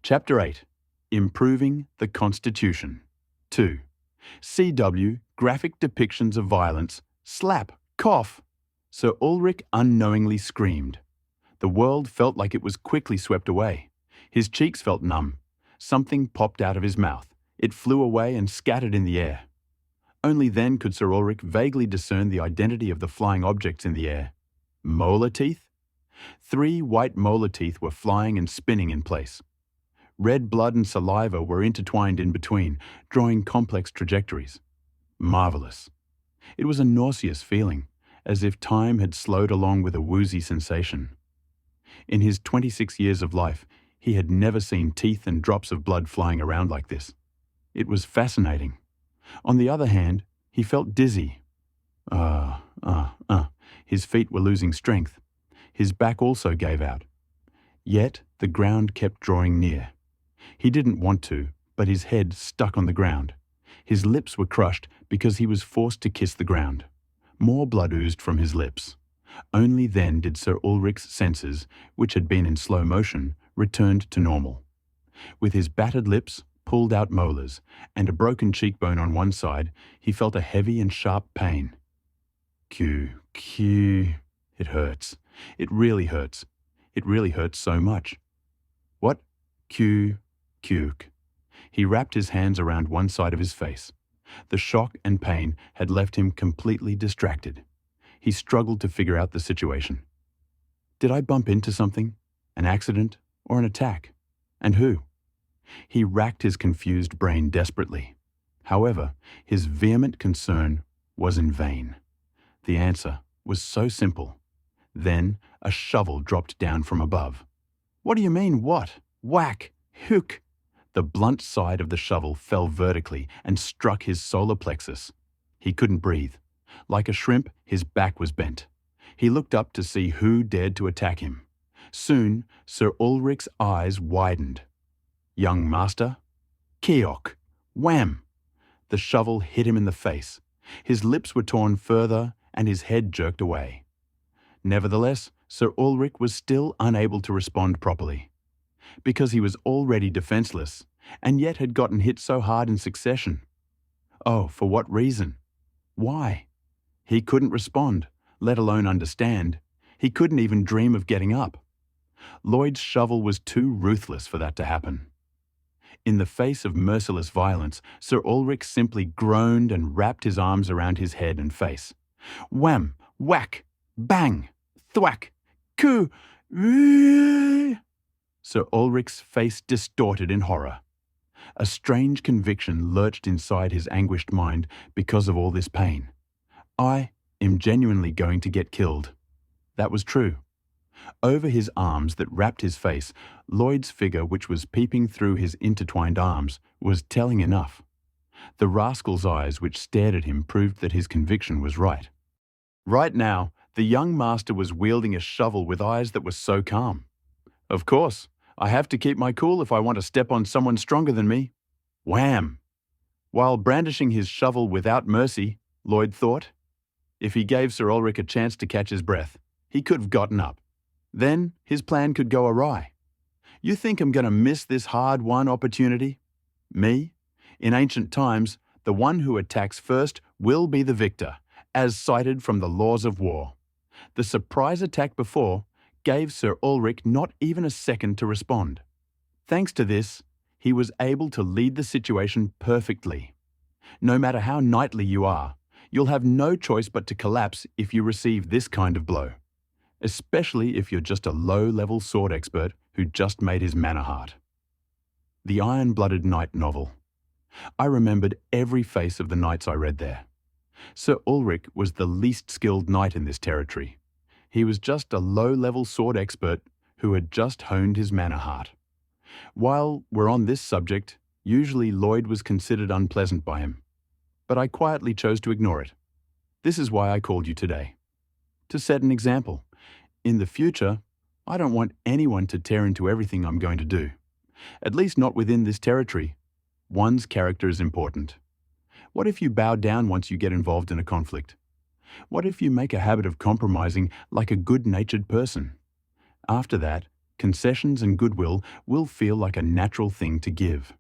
Chapter 8. Improving the Constitution. 2. CW Graphic Depictions of Violence. Slap! Cough! Sir Ulrich unknowingly screamed. The world felt like it was quickly swept away. His cheeks felt numb. Something popped out of his mouth. It flew away and scattered in the air. Only then could Sir Ulrich vaguely discern the identity of the flying objects in the air. Molar teeth? 3 white molar teeth were flying and spinning in place. Red blood and saliva were intertwined in between, drawing complex trajectories. Marvelous. It was a nauseous feeling, as if time had slowed along with a woozy sensation. In his 26 years of life, he had never seen teeth and drops of blood flying around like this. It was fascinating. On the other hand, he felt dizzy. His feet were losing strength. His back also gave out. Yet the ground kept drawing near. He didn't want to, but his head stuck on the ground. His lips were crushed because he was forced to kiss the ground. More blood oozed from his lips. Only then did Sir Ulrich's senses, which had been in slow motion, returned to normal. With his battered lips, pulled out molars, and a broken cheekbone on one side, he felt a heavy and sharp pain. Q. It hurts. It really hurts. It really hurts so much. What? Q. He wrapped his hands around one side of his face. The shock and pain had left him completely distracted. He struggled to figure out the situation. Did I bump into something? An accident or an attack? And who? He racked his confused brain desperately. However, his vehement concern was in vain. The answer was so simple. Then a shovel dropped down from above. What do you mean, what? Whack! Hook! The blunt side of the shovel fell vertically and struck his solar plexus. He couldn't breathe. Like a shrimp, his back was bent. He looked up to see who dared to attack him. Soon, Sir Ulrich's eyes widened. Young master? Keok! Wham! The shovel hit him in the face. His lips were torn further and his head jerked away. Nevertheless, Sir Ulrich was still unable to respond properly. Because he was already defenseless, and yet had gotten hit so hard in succession. Oh, for what reason? Why? He couldn't respond, let alone understand. He couldn't even dream of getting up. Lloyd's shovel was too ruthless for that to happen. In the face of merciless violence, Sir Ulrich simply groaned and wrapped his arms around his head and face. Wham! Whack! Bang! Thwack! Coo! Sir Ulrich's face distorted in horror. A strange conviction lurched inside his anguished mind because of all this pain. I am genuinely going to get killed. That was true. Over his arms that wrapped his face, Lloyd's figure, which was peeping through his intertwined arms, was telling enough. The rascal's eyes which stared at him proved that his conviction was right. Right now, the young master was wielding a shovel with eyes that were so calm. Of course, I have to keep my cool if I want to step on someone stronger than me. Wham! While brandishing his shovel without mercy, Lloyd thought, if he gave Sir Ulrich a chance to catch his breath, he could have gotten up. Then his plan could go awry. You think I'm going to miss this hard-won opportunity? Me? In ancient times, the one who attacks first will be the victor, as cited from the laws of war. The surprise attack before gave Sir Ulrich not even a second to respond. Thanks to this, he was able to lead the situation perfectly. No matter how knightly you are, you'll have no choice but to collapse if you receive this kind of blow. Especially if you're just a low-level sword expert who just made his manor heart. The Iron-Blooded Knight novel. I remembered every face of the knights I read there. Sir Ulrich was the least skilled knight in this territory. He was just a low-level sword expert who had just honed his manor heart. While we're on this subject, usually Lloyd was considered unpleasant by him. But I quietly chose to ignore it. This is why I called you today. To set an example. In the future, I don't want anyone to tear into everything I'm going to do. At least not within this territory. One's character is important. What if you bow down once you get involved in a conflict? What if you make a habit of compromising like a good-natured person? After that, Concessions and goodwill will feel like a natural thing to give.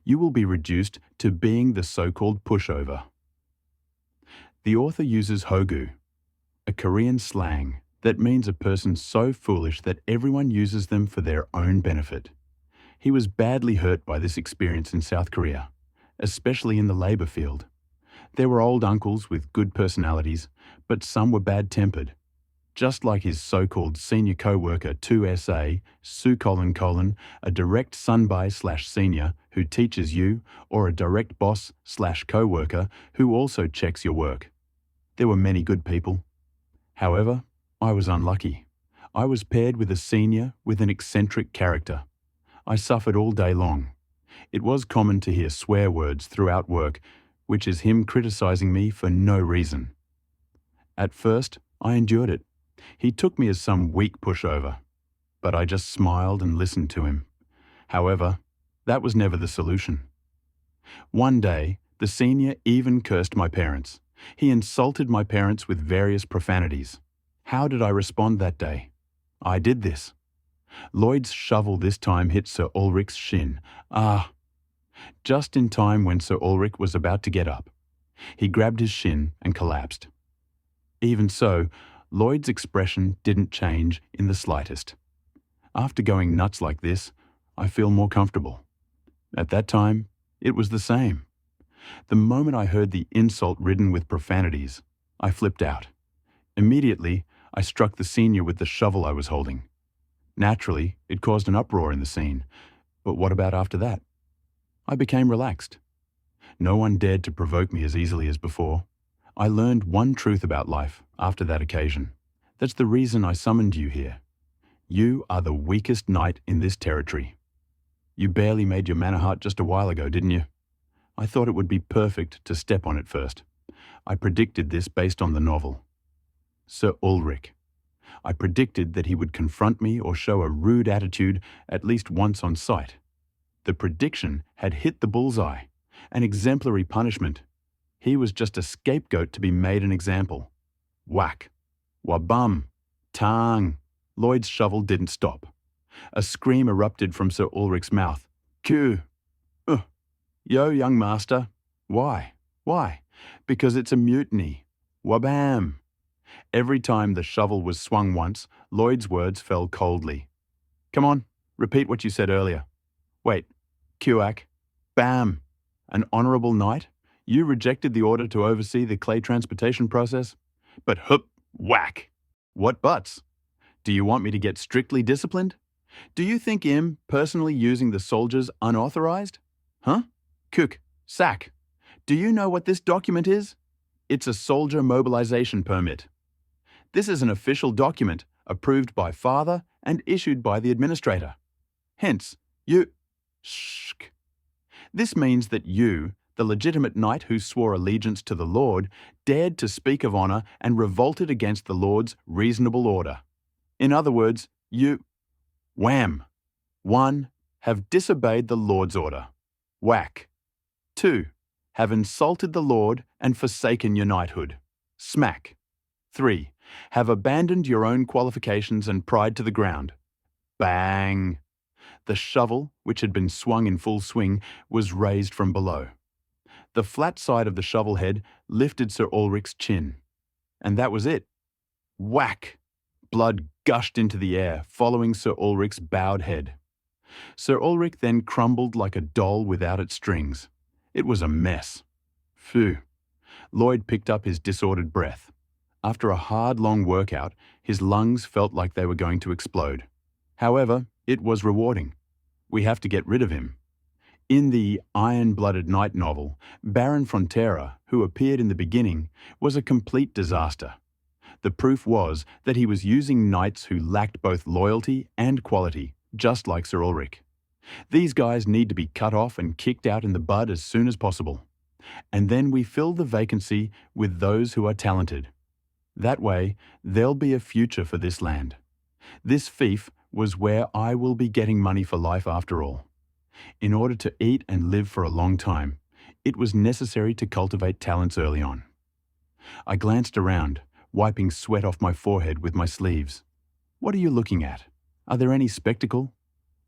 You will be reduced to being the so-called pushover. The author uses hogu, a Korean slang that means a person so foolish that everyone uses them for their own benefit. He was badly hurt by this experience in South Korea, especially in the labor field. There were old uncles with good personalities, but some were bad-tempered. Just like his so-called senior co-worker 2SA, a direct sunbai/senior who teaches you, or a direct boss/co-worker who also checks your work. There were many good people. However, I was unlucky. I was paired with a senior with an eccentric character. I suffered all day long. It was common to hear swear words throughout work, which is him criticizing me for no reason. At first, I endured it. He took me as some weak pushover, but I just smiled and listened to him. However, that was never the solution. One day, the senior even cursed my parents. He insulted my parents with various profanities. How did I respond that day? I did this. Lloyd's shovel this time hit Sir Ulrich's shin. Just in time when Sir Ulrich was about to get up. He grabbed his shin and collapsed. Even so, Lloyd's expression didn't change in the slightest. After going nuts like this, I feel more comfortable. At that time, it was the same. The moment I heard the insult ridden with profanities, I flipped out. Immediately, I struck the senior with the shovel I was holding. Naturally, it caused an uproar in the scene, but what about after that? I became relaxed. No one dared to provoke me as easily as before. I learned one truth about life after that occasion. That's the reason I summoned you here. You are the weakest knight in this territory. You barely made your manor heart just a while ago, didn't you? I thought it would be perfect to step on it first. I predicted this based on the novel. Sir Ulrich. I predicted that he would confront me or show a rude attitude at least once on sight. The prediction had hit the bullseye, an exemplary punishment. He was just a scapegoat to be made an example. Whack. Wabum. Tang. Lloyd's shovel didn't stop. A scream erupted from Sir Ulrich's mouth. Q. Yo, young master. Why? Why? Because it's a mutiny. Wabam. Every time the shovel was swung once, Lloyd's words fell coldly. Come on, repeat what you said earlier. Wait, Kuak. Bam. An honourable knight? You rejected the order to oversee the clay transportation process? But hup, whack. What buts? Do you want me to get strictly disciplined? Do you think I'm personally using the soldiers unauthorized? Huh? Cook, sack. Do you know what this document is? It's a soldier mobilization permit. This is an official document approved by father and issued by the administrator. Hence, This means that you, the legitimate knight who swore allegiance to the Lord, dared to speak of honour and revolted against the Lord's reasonable order. In other words, Wham! 1. Have disobeyed the Lord's order. Whack. 2. Have insulted the Lord and forsaken your knighthood. Smack. 3. Have abandoned your own qualifications and pride to the ground. Bang! The shovel, which had been swung in full swing, was raised from below. The flat side of the shovel head lifted Sir Ulrich's chin. And that was it. Whack! Blood gushed into the air, following Sir Ulrich's bowed head. Sir Ulrich then crumbled like a doll without its strings. It was a mess. Phew. Lloyd picked up his disordered breath. After a hard, long workout, his lungs felt like they were going to explode. However, it was rewarding. We have to get rid of him. In the Iron-Blooded Knight novel, Baron Frontera, who appeared in the beginning, was a complete disaster. The proof was that he was using knights who lacked both loyalty and quality, just like Sir Ulrich. These guys need to be cut off and kicked out in the bud as soon as possible. And then we fill the vacancy with those who are talented. That way, there'll be a future for this land. This fief was where I will be getting money for life after all. In order to eat and live for a long time, it was necessary to cultivate talents early on. I glanced around, wiping sweat off my forehead with my sleeves. What are you looking at? Are there any spectacle?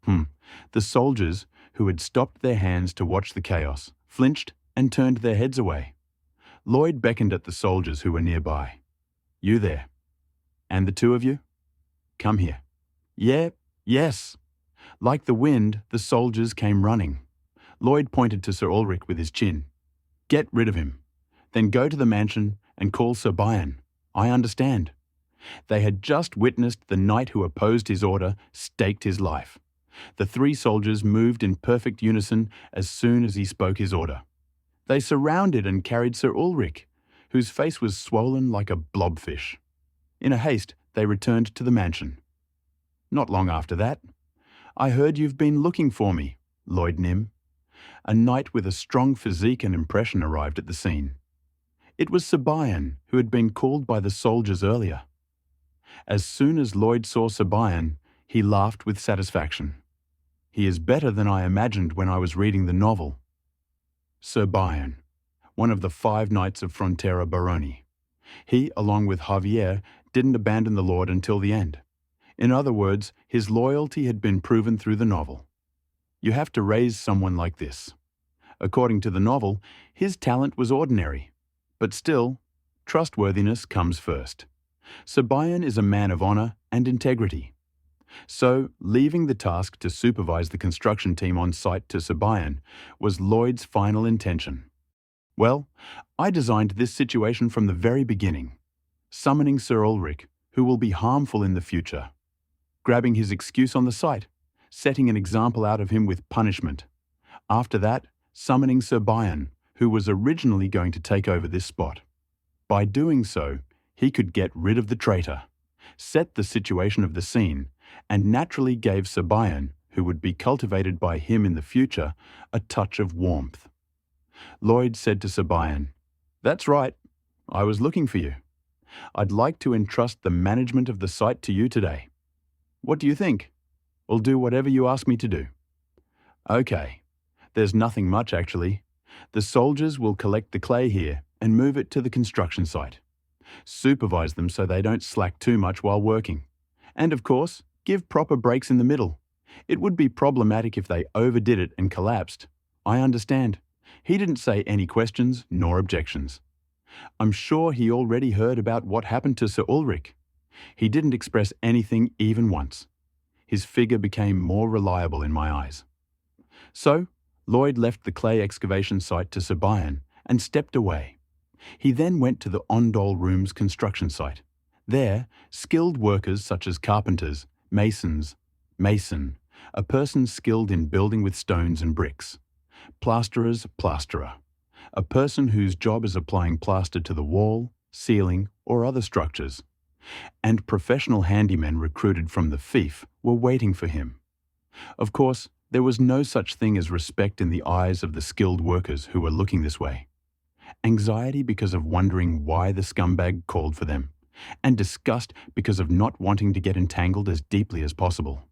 The soldiers, who had stopped their hands to watch the chaos, flinched and turned their heads away. Lloyd beckoned at the soldiers who were nearby. You there. And the two of you? Come here. Yeah, yes. Like the wind, the soldiers came running. Lloyd pointed to Sir Ulrich with his chin. Get rid of him. Then go to the mansion and call Sir Bian. I understand. They had just witnessed the knight who opposed his order staked his life. The three soldiers moved in perfect unison as soon as he spoke his order. They surrounded and carried Sir Ulrich, whose face was swollen like a blobfish. In a haste, they returned to the mansion. Not long after that, I heard you've been looking for me, Lloyd Nym. A knight with a strong physique and impression arrived at the scene. It was Sir Bian, who had been called by the soldiers earlier. As soon as Lloyd saw Sir Bian, he laughed with satisfaction. He is better than I imagined when I was reading the novel. Sir Bian, one of the 5 knights of Frontera Baroni. He, along with Javier, didn't abandon the Lord until the end. In other words, his loyalty had been proven through the novel. You have to raise someone like this. According to the novel, his talent was ordinary, but still, trustworthiness comes first. Sir Bian is a man of honor and integrity. So, leaving the task to supervise the construction team on site to Sir Bian was Lloyd's final intention. Well, I designed this situation from the very beginning, summoning Sir Ulrich, who will be harmful in the future, grabbing his excuse on the site, setting an example out of him with punishment. After that, summoning Sir Bian, who was originally going to take over this spot. By doing so, he could get rid of the traitor, set the situation of the scene, and naturally gave Sir Bian, who would be cultivated by him in the future, a touch of warmth. Lloyd said to Sir Bian, "That's right, I was looking for you. I'd like to entrust the management of the site to you today. What do you think? I'll do whatever you ask me to do." Okay, there's nothing much actually. The soldiers will collect the clay here and move it to the construction site. Supervise them so they don't slack too much while working. And of course, give proper breaks in the middle. It would be problematic if they overdid it and collapsed. I understand. He didn't say any questions nor objections. I'm sure he already heard about what happened to Sir Ulrich. He didn't express anything even once. His figure became more reliable in my eyes. So, Lloyd left the clay excavation site to Sir Bian and stepped away. He then went to the Ondol Room's construction site. There, skilled workers such as carpenters, masons, mason, a person skilled in building with stones and bricks, plasterers, plasterer, a person whose job is applying plaster to the wall, ceiling, or other structures, and professional handymen recruited from the fief were waiting for him. Of course, there was no such thing as respect in the eyes of the skilled workers who were looking this way. Anxiety because of wondering why the scumbag called for them, and disgust because of not wanting to get entangled as deeply as possible.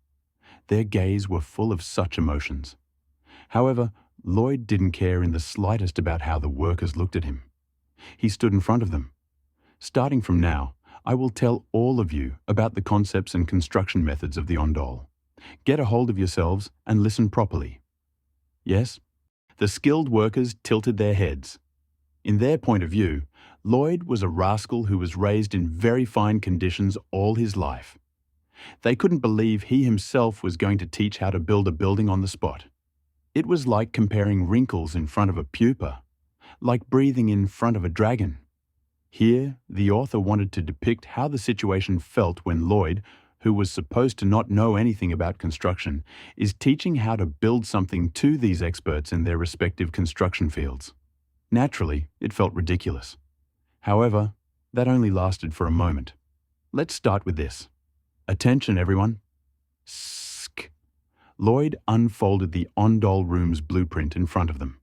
Their gaze were full of such emotions. However, Lloyd didn't care in the slightest about how the workers looked at him. He stood in front of them. Starting from now, I will tell all of you about the concepts and construction methods of the Ondol. Get a hold of yourselves and listen properly. Yes? The skilled workers tilted their heads. In their point of view, Lloyd was a rascal who was raised in very fine conditions all his life. They couldn't believe he himself was going to teach how to build a building on the spot. It was like comparing wrinkles in front of a pupa, like breathing in front of a dragon. Here, the author wanted to depict how the situation felt when Lloyd, who was supposed to not know anything about construction, is teaching how to build something to these experts in their respective construction fields. Naturally, it felt ridiculous. However, that only lasted for a moment. Let's start with this. Attention, everyone. Sk. Lloyd unfolded the Ondol Room's blueprint in front of them.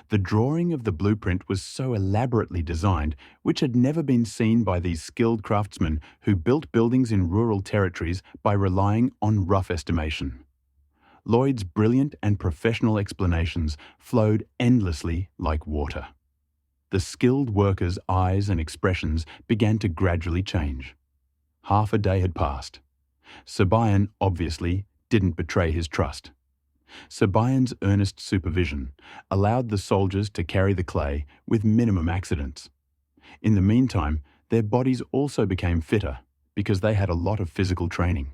The drawing of the blueprint was so elaborately designed, which had never been seen by these skilled craftsmen who built buildings in rural territories by relying on rough estimation. Lloyd's brilliant and professional explanations flowed endlessly like water. The skilled workers' eyes and expressions began to gradually change. Half a day had passed. Sir Bian obviously didn't betray his trust. Sir Bian's earnest supervision allowed the soldiers to carry the clay with minimum accidents. In the meantime, their bodies also became fitter because they had a lot of physical training.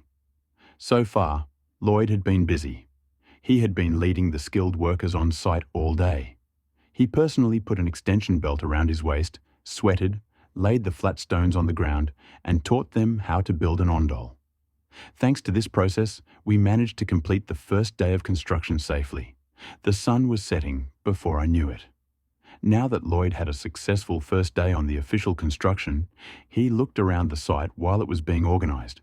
So far, Lloyd had been busy. He had been leading the skilled workers on site all day. He personally put an extension belt around his waist, sweated, laid the flat stones on the ground, and taught them how to build an ondol. Thanks to this process, we managed to complete the first day of construction safely. The sun was setting before I knew it. Now that Lloyd had a successful first day on the official construction, he looked around the site while it was being organized.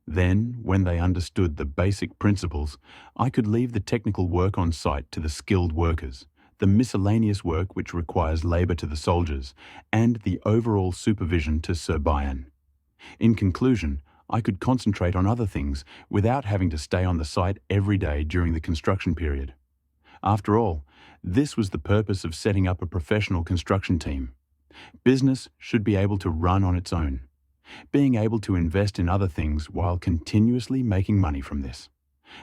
Then, when they understood the basic principles, I could leave the technical work on site to the skilled workers, the miscellaneous work which requires labor to the soldiers, and the overall supervision to Sir Bian. In conclusion, I could concentrate on other things without having to stay on the site every day during the construction period. After all, this was the purpose of setting up a professional construction team. Business should be able to run on its own, being able to invest in other things while continuously making money from this.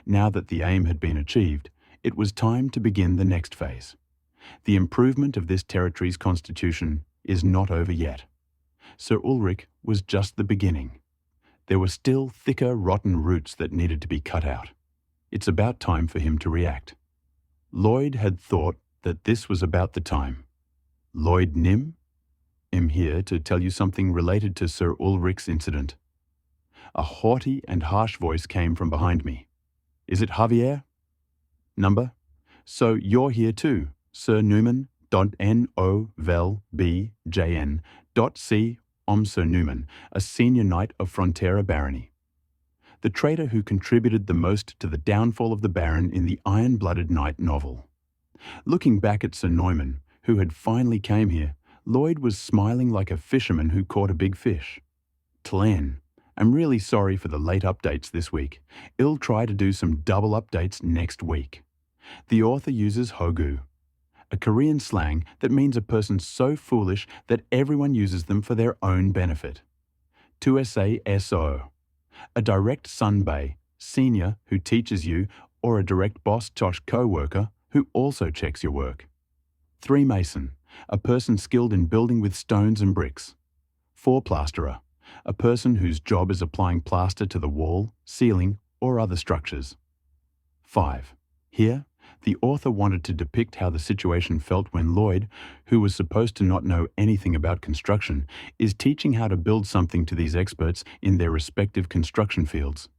Now that the aim had been achieved, it was time to begin the next phase. The improvement of this territory's constitution is not over yet. Sir Ulrich was just the beginning. There were still thicker, rotten roots that needed to be cut out. It's about time for him to react. Lloyd had thought that this was about the time. Lloyd Nim? I'm here to tell you something related to Sir Ulrich's incident. A haughty and harsh voice came from behind me. Is it Javier? Number? So you're here too, Sir Newman. N-O vel B-J-N C Sir Newman, a senior knight of Frontera barony. The traitor who contributed the most to the downfall of the Baron in the Iron-Blooded Knight novel. Looking back at Sir Neumann, who had finally came here, Lloyd was smiling like a fisherman who caught a big fish. Tlen, I'm really sorry for the late updates this week. I'll try to do some double updates next week. The author uses hogu, a Korean slang that means a person so foolish that everyone uses them for their own benefit. So, a direct sunbae, senior who teaches you, or a direct boss/co co-worker who also checks your work. 3 mason, a person skilled in building with stones and bricks. 4 plasterer, a person whose job is applying plaster to the wall, ceiling, or other structures. 5. Here, the author wanted to depict how the situation felt when Lloyd, who was supposed to not know anything about construction, is teaching how to build something to these experts in their respective construction fields.